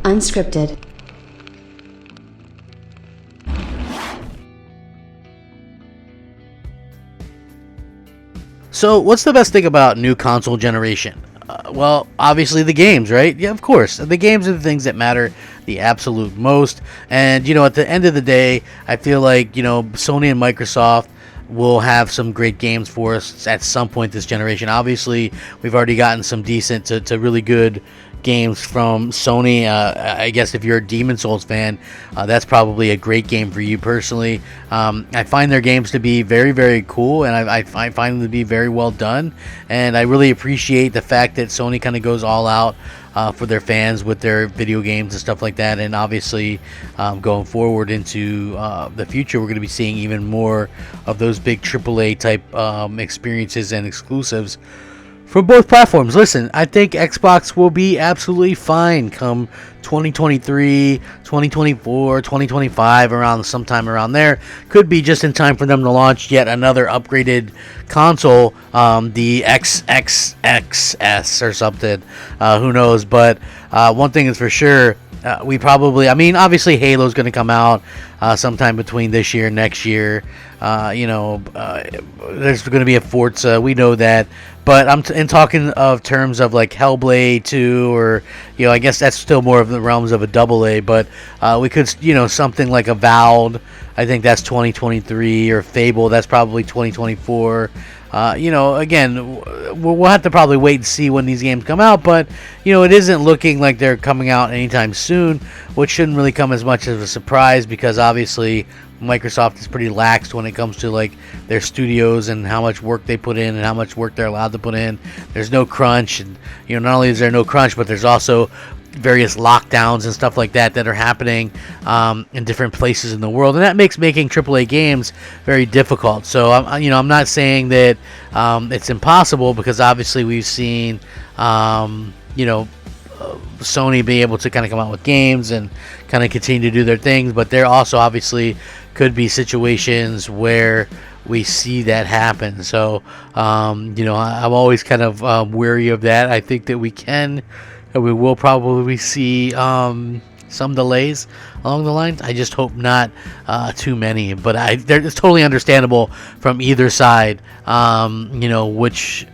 Unscripted. So, what's the best thing about new console generation? Well, obviously the games, right? Yeah, of course. The games are the things that matter the absolute most. And, at the end of the day, I feel like, Sony and Microsoft will have some great games for us at some point this generation. Obviously, we've already gotten some decent to really good games from Sony. I guess if you're a Demon's Souls fan, that's probably a great game for you personally. I find their games to be very, very cool, and I find them to be very well done. And I really appreciate the fact that Sony kind of goes all out for their fans with their video games and stuff like that. And obviously, going forward into the future, we're going to be seeing even more of those big AAA type experiences and exclusives from both platforms. Listen, I think Xbox will be absolutely fine come 2023, 2024, 2025, sometime around there. Could be just in time for them to launch yet another upgraded console, the XXXS or something. Who knows? But one thing is for sure, obviously Halo's going to come out sometime between this year and next year. There's going to be a Forza, we know that. But I'm talking of terms of like Hellblade 2, or I guess that's still more of the realms of a AA. But we could, something like Avowed. I think that's 2023, or Fable. That's probably 2024. Again, we'll have to probably wait and see when these games come out. But it isn't looking like they're coming out anytime soon, which shouldn't really come as much of a surprise, because obviously Microsoft is pretty lax when it comes to like their studios and how much work they put in and how much work they're allowed to put in. There's no crunch, and not only is there no crunch, but there's also various lockdowns and stuff like that are happening in different places in the world, and that makes making AAA games very difficult. So I'm not saying that it's impossible, because obviously we've seen Sony be able to kind of come out with games and kind of continue to do their things, but there also obviously could be situations where we see that happen. So I'm always kind of wary of that. I think that we will probably see some delays along the lines. I just hope not too many, but it's totally understandable from either side. Which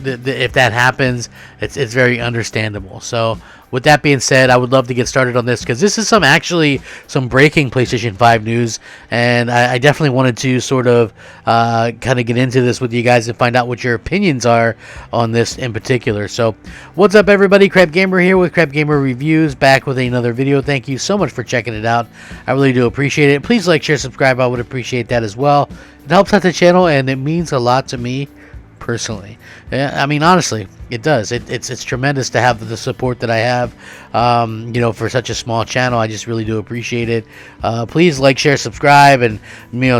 if that happens, it's very understandable. So with that being said, I would love to get started on this, because this is some breaking PlayStation 5 news, and I definitely wanted to sort of kind of get into this with you guys and find out what your opinions are on this in particular. So what's up, everybody? Crapgamer here with Crapgamer Reviews, back with another video. Thank you so much for checking it out. I really do appreciate it. Please like, share, subscribe. I would appreciate that as well. It helps out the channel, and it means a lot to me personally. I mean, honestly, it does. It's tremendous to have the support that I have, for such a small channel. I just really do appreciate it. Please like, share, subscribe, and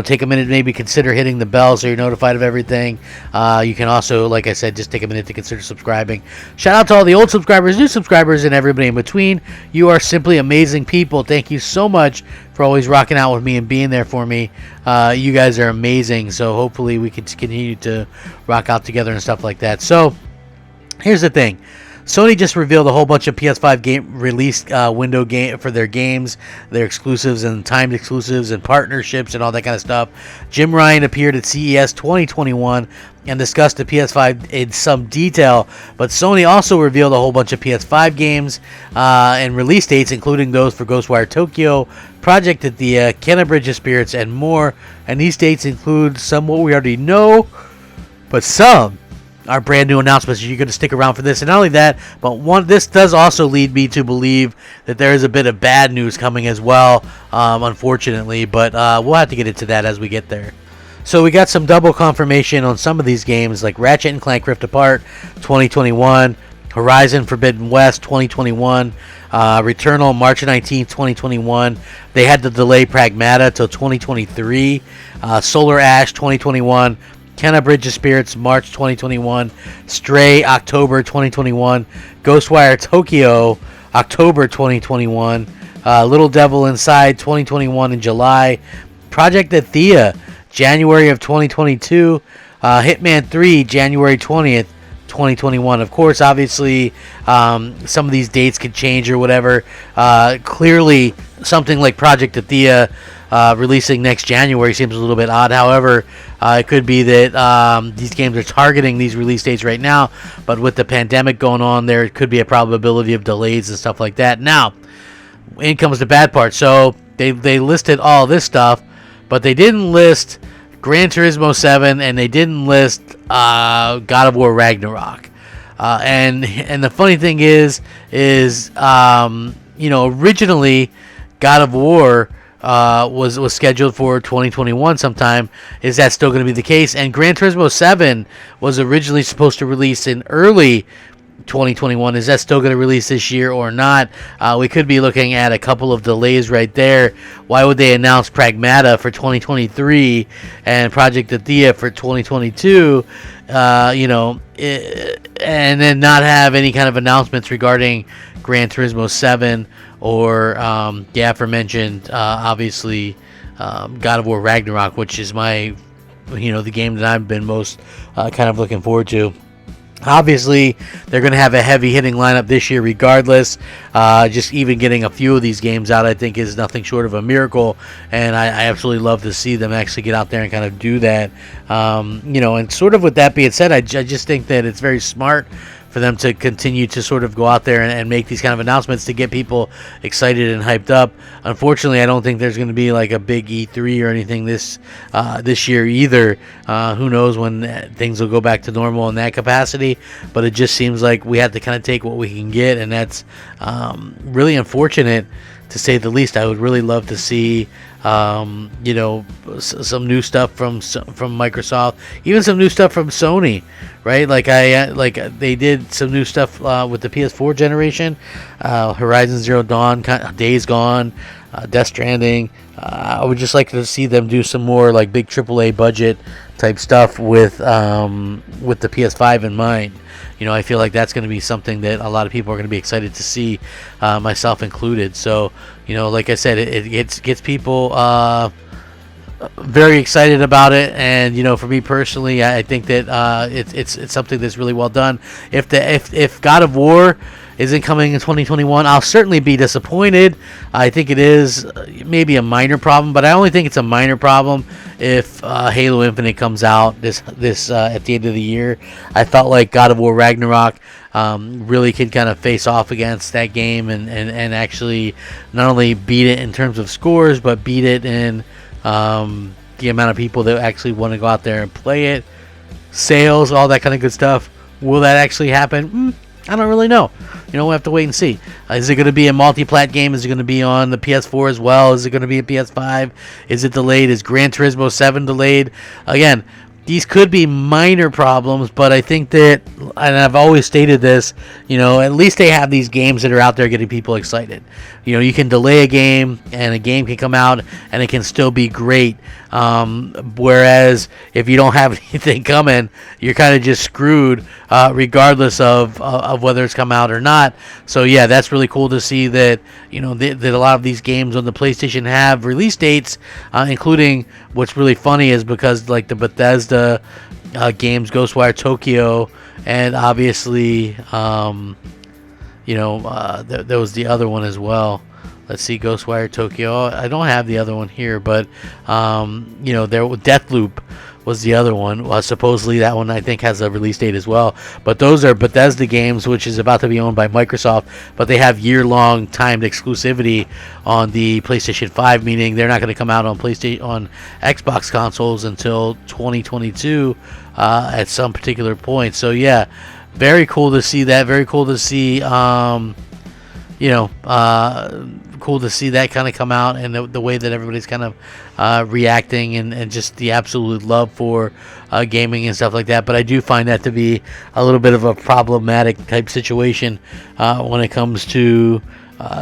take a minute, maybe consider hitting the bell so you're notified of everything. You can also, like I said, just take a minute to consider subscribing. Shout out to all the old subscribers, new subscribers, and everybody in between. You are simply amazing people. Thank you so much for always rocking out with me and being there for me. You guys are amazing. So hopefully we can continue to rock out together and stuff like that. So here's the thing. Sony just revealed a whole bunch of PS5 game release window game for their games, their exclusives and timed exclusives and partnerships and all that kind of stuff. Jim Ryan appeared at CES 2021 and discussed the PS5 in some detail, but Sony also revealed a whole bunch of PS5 games and release dates, including those for Ghostwire Tokyo, Project Athia, Kenna Bridge of Spirits, and more. And these dates include some what we already know, but some are brand new announcements. You're going to stick around for this, and not only that, but this does also lead me to believe that there is a bit of bad news coming as well, unfortunately, but we'll have to get into that as we get there. So we got some double confirmation on some of these games, like Ratchet & Clank Rift Apart 2021, Horizon Forbidden West 2021, Returnal March 19th 2021. They had to delay Pragmata till 2023. Solar Ash 2021, Kenna Bridge of Spirits March 2021, Stray October 2021, Ghostwire Tokyo October 2021, Little Devil Inside 2021 in July, Project Athia January of 2022, Hitman 3 January 20th, 2021. Of course, obviously, some of these dates could change or whatever. Clearly, something like Project Athea releasing next January seems a little bit odd. However, it could be that these games are targeting these release dates right now, but with the pandemic going on, there could be a probability of delays and stuff like that. Now, in comes the bad part. So they listed all this stuff, but they didn't list Gran Turismo 7, and they didn't list God of War Ragnarok. And the funny thing is originally God of War was scheduled for 2021 sometime. Is that still going to be the case? And Gran Turismo 7 was originally supposed to release in early 2021. Is that still going to release this year or not? We could be looking at a couple of delays right there. Why would they announce Pragmata for 2023 and Project Athea for 2022? And then not have any kind of announcements regarding Gran Turismo 7 or the aforementioned, obviously, God of War Ragnarok, which is the game that I've been most kind of looking forward to. Obviously, they're going to have a heavy-hitting lineup this year regardless. Just even getting a few of these games out, I think, is nothing short of a miracle. And I absolutely love to see them actually get out there and kind of do that. And sort of with that being said, I just think that it's very smart for them to continue to sort of go out there and make these kind of announcements to get people excited and hyped up. Unfortunately, I don't think there's going to be like a big E3 or anything this year either. Who knows when things will go back to normal in that capacity, but it just seems like we have to kind of take what we can get, and that's really unfortunate, to say the least. I would really love to see some new stuff from Microsoft, even some new stuff from Sony, right? Like they did some new stuff with the PS4 generation, Horizon Zero Dawn, Days Gone, Death Stranding. I would just like to see them do some more like big AAA budget type stuff with the PS5 in mind. I feel like that's going to be something that a lot of people are going to be excited to see, myself included. So, like I said, it gets people very excited about it. And, for me personally, I think that it's something that's really well done. If God of War isn't coming in 2021, I'll certainly be disappointed. I think it is maybe a minor problem, but I only think it's a minor problem if Halo Infinite comes out this at the end of the year. I felt like God of War Ragnarok really could kind of face off against that game and actually not only beat it in terms of scores, but beat it in the amount of people that actually want to go out there and play it, sales, all that kind of good stuff. Will that actually happen? I don't really know. We'll have to wait and see. Is it going to be a multi-plat game? Is it going to be on the PS4 as well? Is it going to be a PS5? Is it delayed? Is Gran Turismo 7 delayed? Again, these could be minor problems, but I think that, and I've always stated this, at least they have these games that are out there getting people excited. You can delay a game, and a game can come out, and it can still be great. Whereas if you don't have anything coming, you're kind of just screwed, regardless of whether it's come out or not. So yeah, that's really cool to see that that a lot of these games on the PlayStation have release dates, including, what's really funny is because like the Bethesda games, Ghostwire Tokyo, and obviously there was the other one as well. Let's see, Ghostwire Tokyo. I don't have the other one here, but Deathloop was the other one. Supposedly that one I think has a release date as well. But those are Bethesda games, which is about to be owned by Microsoft, but they have year-long timed exclusivity on the PlayStation 5, meaning they're not going to come out on Xbox consoles until 2022 at some particular point. So yeah, very cool to see that. Very cool to see cool to see that kind of come out, and the way that everybody's kind of reacting, and just the absolute love for gaming and stuff like that. But I do find that to be a little bit of a problematic type situation when it comes to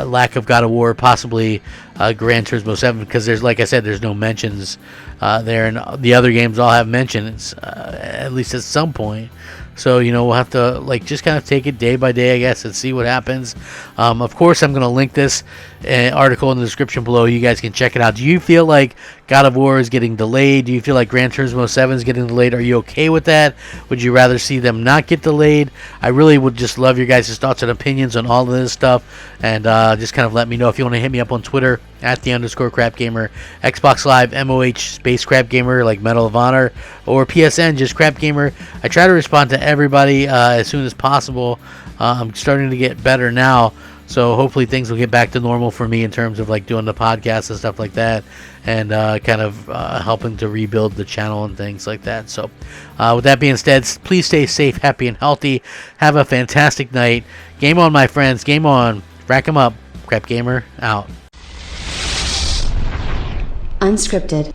lack of God of War, possibly Gran Turismo 7, because like I said, there's no mentions there, and the other games all have mentions at least at some point. So, we'll have to just kind of take it day by day, I guess, and see what happens. Of course, I'm going to link this article in the description below. You guys can check it out. Do you feel like God of War is getting delayed? Do you feel like Gran Turismo 7 is getting delayed? Are you okay with that? Would you rather see them not get delayed? I really would just love your guys' thoughts and opinions on all of this stuff, and just kind of let me know. If you want to hit me up on Twitter at @the_Crapgamer, Xbox Live MOH Space Crapgamer like Medal of Honor, or PSN just Crapgamer. I try to respond to everybody as soon as possible. I'm starting to get better now, so hopefully things will get back to normal for me in terms of like doing the podcast and stuff like that, and kind of helping to rebuild the channel and things like that. So with that being said, please stay safe, happy, and healthy. Have a fantastic night. Game on, my friends. Game on. Rack 'em up. Crapgamer out. Unscripted.